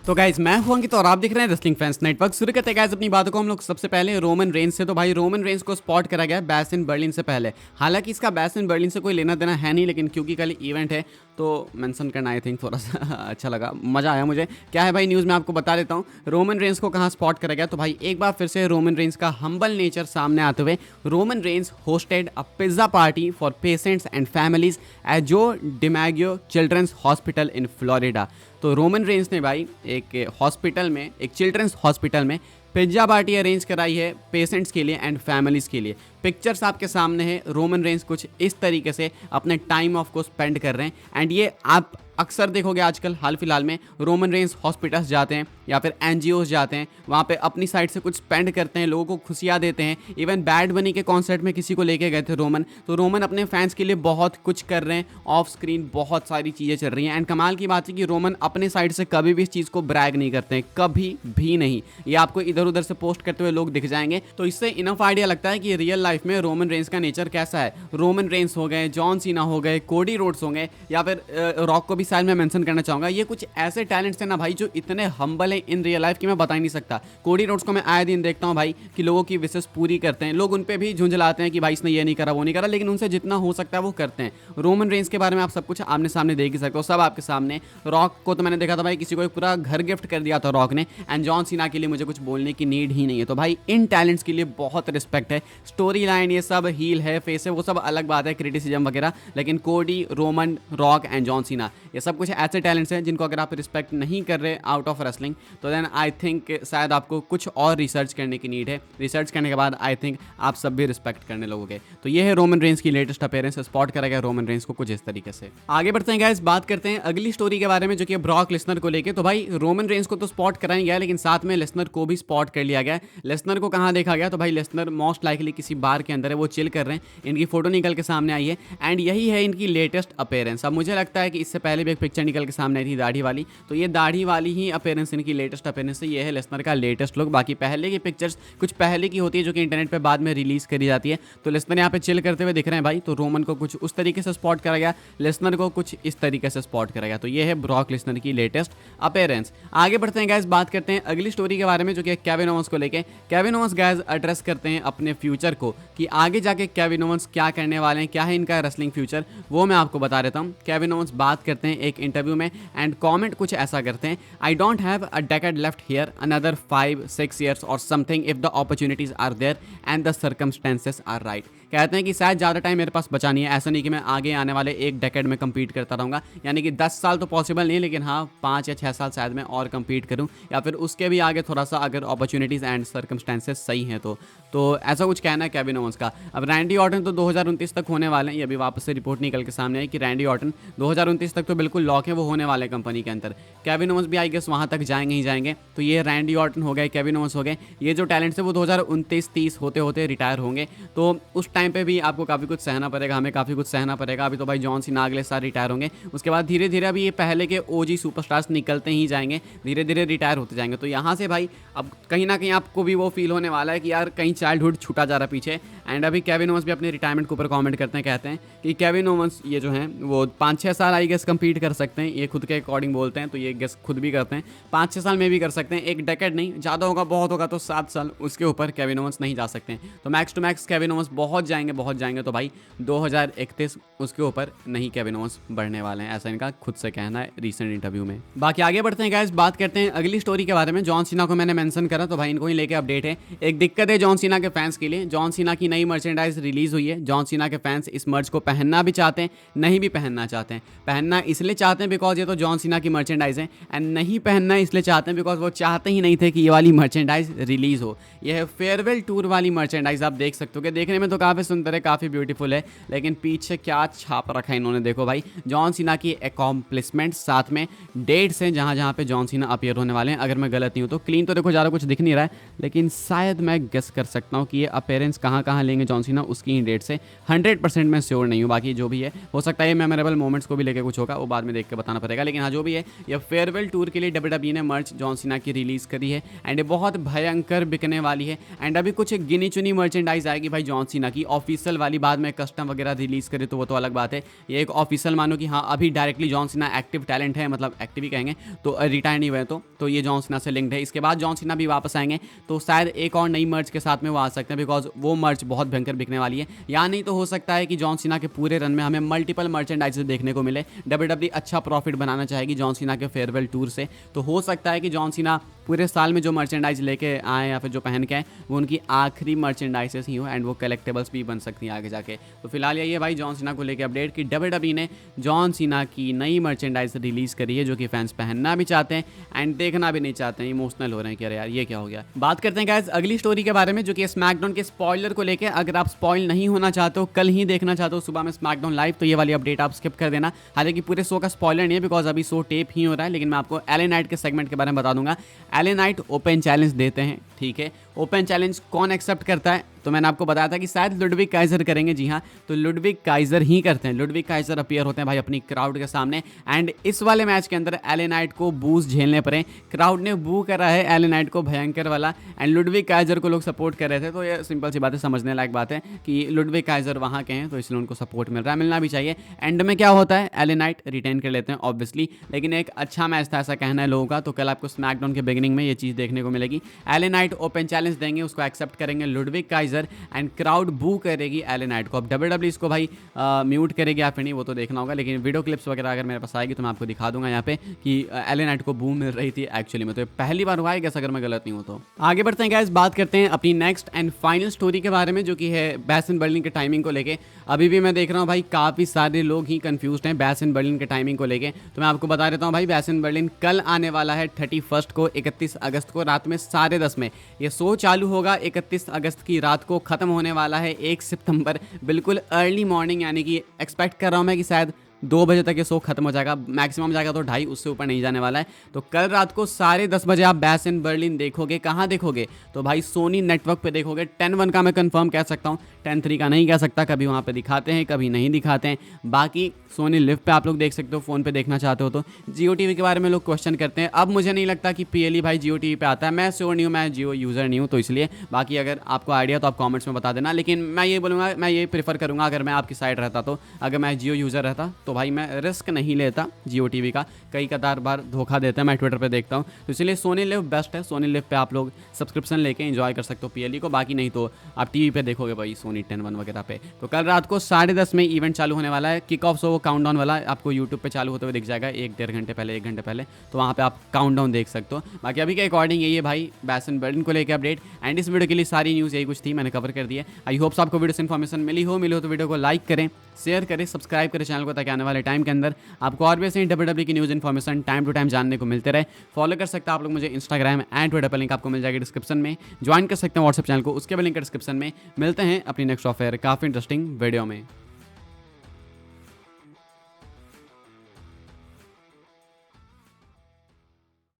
तो गाइज मैं हूं अंकित और आप देख रहे हैं रेसलिंग फैंस नेटवर्क। शुरू करते हैं गाइज अपनी बातों को हम लोग सबसे पहले रोमन रेंस से। तो भाई रोमन रेंस को स्पॉट करा गया बैश इन बर्लिन से पहले। हालांकि इसका बैश इन बर्लिन से कोई लेना देना है नहीं, लेकिन क्योंकि कल इवेंट है तो मेंशन करना आई थिंक थोड़ा सा अच्छा लगा, मज़ा आया मुझे। क्या है भाई न्यूज़ में आपको बता देता हूँ रोमन रेंस को कहाँ स्पॉट करा गया। तो भाई एक बार फिर से रोमन रेंस का हम्बल नेचर सामने आते हुए Roman Reigns hosted a pizza party for patients and families at Joe DiMaggio children's hospital in Florida. तो रोमन रेंस ने भाई एक हॉस्पिटल में, एक चिल्ड्रंस हॉस्पिटल में पिज्ज़ा पार्टी अरेंज कराई है पेशेंट्स के लिए एंड फैमिलीज़ के लिए। पिक्चर्स आपके सामने है, रोमन रेंस कुछ इस तरीके से अपने टाइम ऑफ को स्पेंड कर रहे हैं। एंड ये आप अक्सर देखोगे आजकल हाल फिलहाल में रोमन रेंस हॉस्पिटल्स जाते हैं या फिर एनजीओज जाते हैं, वहाँ पे अपनी साइड से कुछ स्पेंड करते हैं, लोगों को खुशियाँ देते हैं। इवन बैड बनी के कॉन्सर्ट में किसी को लेके गए थे रोमन, तो रोमन अपने फैंस के लिए बहुत कुछ कर रहे हैं। ऑफ स्क्रीन बहुत सारी चीज़ें चल रही हैं एंड कमाल की बात है कि रोमन अपने साइड से कभी भी इस चीज़ को ब्रैग नहीं करते हैं, कभी भी नहीं। ये आपको इधर उधर से पोस्ट करते हुए लोग दिख जाएंगे, तो इससे इनफ आइडिया लगता है कि रियल लाइफ में रोमन रेंस का नेचर कैसा है। रोमन रेंस हो गए, जॉन सीना हो गए, कोडी रोड्स हो गए, या फिर रॉक को भी शायद मैं मेंशन करना चाहूंगा। ये कुछ ऐसे टैलेंट्स हैं ना भाई जो इतने हम्बल हैं इन रियल लाइफ की मैं बता ही नहीं सकता। कोडी रोड्स को मैं आए दिन देखता हूँ भाई कि लोगों की विशेष पूरी करते हैं, लोग उन पे भी झुंझलाते हैं कि भाई इसने ये नहीं करा वो नहीं करा, लेकिन उनसे जितना हो सकता है वो करते हैं। रोमन रेंस के बारे में आप सब कुछ आमने सामने देख ही सकते हो, सब आपके सामने। रॉक को तो मैंने देखा था भाई किसी को एक पूरा घर गिफ्ट कर दिया था रॉक ने, एंड जॉन सीना के लिए मुझे कुछ बोलने की नीड ही नहीं है। तो भाई इन टैलेंट्स के लिए बहुत रिस्पेक्ट है। स्टोरी लाइन ये सब हील है फेस है वो सब अलग बात है, क्रिटिसिज्म वगैरह, लेकिन कोडी, Roman, rock and John Cena ये सब कुछ ऐसे टैलेंट्स हैं जिनको अगर आप रिस्पेक्ट नहीं कर रहे आउट ऑफ रेसलिंग तो देन आई थिंक शायद आपको कुछ और रिसर्च करने की नीड है। रिसर्च करने के बाद आई थिंक आप सब भी रिस्पेक्ट करने लगोगे। तो ये है रोमन रेंस की लेटेस्ट अपीयरेंस, स्पॉट करा गया रोमन रेंस को कुछ इस तरीके से। आगे बढ़ते हैं गाइस, बात करते हैं अगली स्टोरी के बारे में जो कि ब्रॉक लेसनर को लेके। तो भाई रोमन रेंस को तो स्पॉट करा ही गया, लेकिन साथ में लेसनर को भी स्पॉट कर लिया गया। लेसनर को कहाँ देखा गया? तो भाई लेसनर मोस्ट लाइकली किसी बार के अंदर है, वो चिल कर रहे हैं, इनकी फोटो निकल के सामने आई है एंड यही है इनकी लेटेस्ट अपीयरेंस। अब मुझे लगता है कि इससे पहले भी एक पिक्चर निकल के सामने आई थी दाढ़ी वाली, तो ये दाढ़ी वाली ही अपीयरेंस इनकी लेटेस्ट अपीयरेंस है। ये है लेसनर का लेटेस्ट लुक। बाकी पहले की पिक्चर्स कुछ पहले की होती है जो कि इंटरनेट पे बाद में रिलीज करी जाती है। तो लेसनर यहाँ पे चिल करते हुए दिख रहे हैं भाई, तो रोमन को कुछ उस तरीके से स्पॉट करा गया, लेसनर को कुछ इस तरीके से स्पॉट करा गया। तो ये है ब्रॉक लेसनर की लेटेस्ट अपीयरेंस। आगे बढ़ते हैं गाइस, बात करते हैं अगली स्टोरी के बारे में जो कि केविन ओवंस को लेके। केविन ओवंस गाइस एड्रेस करते हैं अपने फ्यूचर को कि आगे जाके केविन ओवंस क्या करने वाले हैं, क्या है इनका रेसलिंग फ्यूचर, वो मैं आपको बता देता हूँ। केविन ओवंस बात करते हैं एक इंटरव्यू में एंड कमेंट कुछ ऐसा करते हैं, I don't have a decade left here, another 5-6 years और something if the opportunities are there and the circumstances are right. कहते हैं कि शायद ज़्यादा टाइम मेरे पास बचा नहीं है, ऐसा नहीं कि मैं आगे आने वाले एक डेकेड में कंपीट करता रहूँगा, यानी कि 10 साल तो पॉसिबल नहीं, लेकिन हाँ 5 या 6 साल शायद मैं और कंपीट करूँ, या फिर उसके भी आगे थोड़ा सा अगर अपॉर्चुनिटीज़ एंड सर्कमस्टेंसेस सही हैं तो ऐसा कुछ कहना है केविन ओवंस का। अब रैंडी ऑर्टन तो 2029 तक होने वाले हैं, ये अभी वापस से रिपोर्ट निकल के सामने आई कि रैंडी ऑर्टन 2029 तक तो बिल्कुल लॉक है, वो होने वाले कंपनी के अंदर। केविन ओवंस भी आई गेस वहाँ तक जाएंगे ही जाएंगे। तो ये रैंडी ऑर्टन हो गए, केविन ओवंस हो गए, ये जो टैलेंट्स है वो 2029-30 होते होते रिटायर होंगे। तो उस टाइम पे भी आपको काफ़ी कुछ सहना पड़ेगा, हमें काफ़ी कुछ सहना पड़ेगा। अभी तो भाई जॉन सीना अगले साल रिटायर होंगे, उसके बाद धीरे धीरे अभी ये पहले के ओजी सुपरस्टार्स निकलते ही जाएंगे, धीरे धीरे रिटायर होते जाएंगे। तो यहाँ से भाई अब कहीं ना कहीं आपको भी वो फील होने वाला है कि यार कहीं चाइल्डहुड छूटा जा रहा पीछे। एंड अभी केविन ओवंस भी अपने रिटायरमेंट के ऊपर कमेंट करते हैं, कहते हैं कि केविन ओवंस ये जो हैं वो 5-6 साल आई गेस कंपीट कर सकते हैं, ये खुद के अकॉर्डिंग बोलते हैं, तो ये गेस खुद भी करते हैं 5-6 साल में भी कर सकते हैं, एक डेकेड नहीं, ज़्यादा होगा बहुत होगा तो 7 साल, उसके ऊपर केविन ओवंस नहीं जा सकते हैं। तो max to max Kevin Owens बहुत जाएंगे, तो भाई 2031 उसके ऊपर नहीं केविन ओवंस बढ़ने वाले हैं, ऐसा इनका खुद से कहना है रिसेंट इंटरव्यू में। बाकी आगे बढ़ते हैं गाइस, बात करते हैं अगली स्टोरी के बारे में। जॉन सीना को मैंने मेंशन करा, तो भाई इनको ही लेके अपडेट है। एक दिक्कत है जॉन सीना के फैंस के लिए, जॉन सीना की नई मर्चेंडाइज रिलीज हुई है। जॉन सीना के फैंस इस मर्च को पहनना भी चाहते हैं, नहीं भी पहनना चाहते हैं। पहनना इसलिए चाहते हैं बिकॉज ये तो जॉन सीना की मर्चेंडाइज है, एंड नहीं पहनना इसलिए चाहते हैं बिकॉज वो चाहते ही नहीं थे कि ये वाली मर्चेंडाइज रिलीज हो। यह है फेयरवेल टूर वाली मर्चेंडाइज, आप देख सकते हो कि देखने में तो काफ़ी सुंदर है, काफ़ी ब्यूटीफुल है, लेकिन पीछे क्या छाप रखा है इन्होंने। देखो भाई जॉन सीना की अकॉम्प्लिशमेंट, साथ में डेट्स हैं जहाँ जहाँ पे जॉन सीना अपीयर होने वाले हैं। अगर मैं गलत नहीं हूँ तो क्लीन तो देखो ज़्यादा कुछ दिख नहीं रहा है, लेकिन शायद मैं गेस कर सकता हूँ कि ये अपीयरेंस कहाँ लेंगे जॉन सीना, उसकी ही डेट से 100% मैं श्योर नहीं हूँ। बाकी जो भी है हो सकता है मेमोरेबल मोमेंट्स को भी लेके कुछ होगा, वो बाद में देख के बताना पड़ेगा। लेकिन हाँ, जो भी है, ये फेयरवेल टूर के लिए WWE ने मर्च जॉन सीना की रिलीज़ करी है एंड ये बहुत भयंकर बिकने वाली है। एंड अभी कुछ गिनी चुनी मर्चेंडाइज आएगी भाई जॉन सीना की, ऑफिशियल वाली। बाद में कस्टम वगैरह रिलीज़ करे तो वो तो अलग बात है। ये एक ऑफिशियल मानो कि हाँ अभी directly John Cena active talent है, मतलब एक्टिव ही कहेंगे, तो रिटायर नहीं हुए तो ये जॉन सीना से लिंक्ड है। इसके बाद जॉन सीना भी वापस आएंगे तो शायद एक और नई मर्च के साथ में वो आ सकते हैं, बिकॉज वो मर्च बहुत भयंकर बिकने वाली है। या नहीं तो हो सकता है कि जॉन सीना के पूरे रन में हमें मल्टीपल मर्चेंडाइजेस देखने को मिले। WWE अच्छा प्रॉफिट बनाना चाहेगी जॉन सीना के फेयरवेल टूर से, तो हो सकता है कि जॉन सीना पूरे साल में जो मर्चेंडाइज लेके आए या फिर जो पहन के आए वो उनकी आखिरी मर्चेंडाइजेस ही हो एंड वो कलेक्टेबल्स भी बन सकती हैं आगे जाके। तो फिलहाल यही है भाई जॉन सीना को लेके अपडेट कि WWE ने जॉन सीना की नई मर्चेंडाइज रिलीज़ करी है, जो कि फैंस पहनना भी चाहते हैं एंड देखना भी नहीं चाहते हैं, इमोशनल हो रहे हैं कि अरे यार ये क्या हो गया। बात करते हैं गाइस अगली स्टोरी के बारे में, जो कि स्मैकडाउन के स्पॉइलर को लेकर। अगर आप स्पॉइल नहीं होना चाहते हो, कल ही देखना चाहते हो सुबह में स्मैकडाउन लाइव, तो ये वाली अपडेट आप स्किप कर देना। हालांकि पूरे शो का स्पॉइलर नहीं है बिकॉज अभी शो टेप ही हो रहा है, लेकिन मैं आपको एले नाइट के सेगमेंट के बारे में बता दूंगा। एले नाइट ओपन चैलेंज देते हैं, ठीक है। ओपन चैलेंज कौन एक्सेप्ट करता है, तो मैंने आपको बताया था कि शायद लुडविग काइजर करेंगे। जी हाँ, तो लुडविग काइजर ही करते हैं। लुडविग काइजर अपीयर होते हैं भाई अपनी क्राउड के सामने एंड इस वाले मैच के अंदर एले नाइट को बूज झेलने पड़े। क्राउड ने बू करा है एले नाइट को भयंकर वाला एंड लुडविग काइजर को लोग सपोर्ट कर रहे थे। तो ये सिंपल सी बात है, समझने लायक बात है कि लुडविग काइजर वहाँ के हैं तो इसलिए उनको सपोर्ट मिल रहा है, मिलना भी चाहिए। एंड में क्या होता है, एले नाइट रिटेन कर लेते हैं ऑब्वियसली, लेकिन एक अच्छा मैच था ऐसा कहना है लोगों का। तो कल आपको स्मैकडाउन के बिगिनिंग में ये चीज़ देखने को मिलेगी। एले नाइट ओपन चैलेंज देंगे, उसको एक्सेप्ट करेंगे लुडविग काइजर एंड क्राउड बू करेगी एले नाइट को। अब WWE इसको भाई म्यूट करेगी या फिर नहीं वो तो देखना होगा, लेकिन वीडियो क्लिप्स वगैरह अगर मेरे पास आएगी तो मैं आपको दिखा दूंगा यहाँ पे कि एले नाइट को बू मिल रही थी एक्चुअली में। तो पहली बार हुआ है गैस, अगर मैं गलत नहीं हूँ तो। आगे बढ़ते हैं गाइस, बात करते हैं अपनी नेक्स्ट एंड फाइनल स्टोरी के बारे में, जो कि है बैसन बर्लिन के टाइमिंग को लेके। अभी भी मैं देख रहा हूँ भाई काफ़ी सारे लोग ही कंफ्यूज हैं बैसन बर्लिन के टाइमिंग को लेके। तो मैं आपको बता देता हूँ भाई, बैसन बर्लिन कल आने वाला है 31 को, 31 अगस्त को रात में 10:30 में। ये शो चालू होगा 31 अगस्त की रात को, ख़त्म होने वाला है 1 सितंबर, बिल्कुल अर्ली मॉर्निंग। यानी कि एक्सपेक्ट कर रहा हूँ मैं कि शायद 2 बजे तक ये शो खत्म हो जाएगा, मैक्सिमम जाएगा तो 2:30, उससे ऊपर नहीं जाने वाला है। तो कल रात को 10:30 बजे आप बैसन बर्लिन देखोगे। कहाँ देखोगे, तो भाई सोनी नेटवर्क पे देखोगे। 10/1 का मैं कंफर्म कह सकता हूँ, 10/3 का नहीं कह सकता, कभी वहाँ पे दिखाते हैं कभी नहीं दिखाते हैं। बाकी सोनी लिव पे आप लोग देख सकते हो, फ़ोन पे देखना चाहते हो तो। जियो टीवी के बारे में लोग क्वेश्चन करते हैं, अब मुझे नहीं लगता कि PLE भाई जियो टीवी पे आता है। मैं श्योर नहीं हूँ, मैं जियो यूज़र नहीं हूँ तो इसलिए। बाकी अगर आपको आइडिया तो आप कॉमेंट्स में बता देना, लेकिन मैं ये बोलूँगा, मैं ये प्रेफर करूँगा अगर मैं आपकी साइड रहता तो, अगर मैं जियो यूज़र रहता तो भाई मैं रिस्क नहीं लेता जियो टीवी का। कई कतार बार धोखा देते हैं, मैं ट्विटर पे देखता हूँ, तो इसलिए सोनी लिव बेस्ट है। सोनी लिव पे आप लोग सब्सक्रिप्शन लेके एंजॉय कर सकते हो PLE को। बाकी नहीं तो आप टीवी पे देखोगे भाई सोनी 10/1 वगैरह पे। तो कल रात को 10:30 में इवेंट चालू होने वाला है। किक ऑफ वो काउंटडाउन वाला आपको यूट्यूब पे चालू होते हुए दिख जाएगा 1-1.5 घंटे पहले, 1 घंटे पहले। तो वहाँ पे आप काउंटडाउन देख सकते हो। बाकी अभी के अकॉर्डिंग यही है भाई बैसन बर्लिन को लेकर अपडेट। एंड इस वीडियो के लिए सारी न्यूज़ यही कुछ थी, मैंने कवर कर दिया। आई होप्स आपको वीडियो से इन्फॉर्मेशन मिली हो तो वीडियो को लाइक करें, शेयर करें, सब्सक्राइब करें चैनल को, ताकि आने वाले टाइम के अंदर आपको और भी ऐसे WWE की news information time to time जानने को मिलते रहे। फॉलो कर सकते हैं आप लोग मुझे इंस्टाग्राम एंड ट्विटर पर, लिंक आपको मिल जाएगी डिस्क्रिप्शन में। ज्वाइन कर सकते हैं व्हाट्सएप चैनल को, उसके भी लिंक डिस्क्रिप्शन में। मिलते हैं अपनी नेक्स्ट ऑफर काफ़ी इंटरेस्टिंग वीडियो में।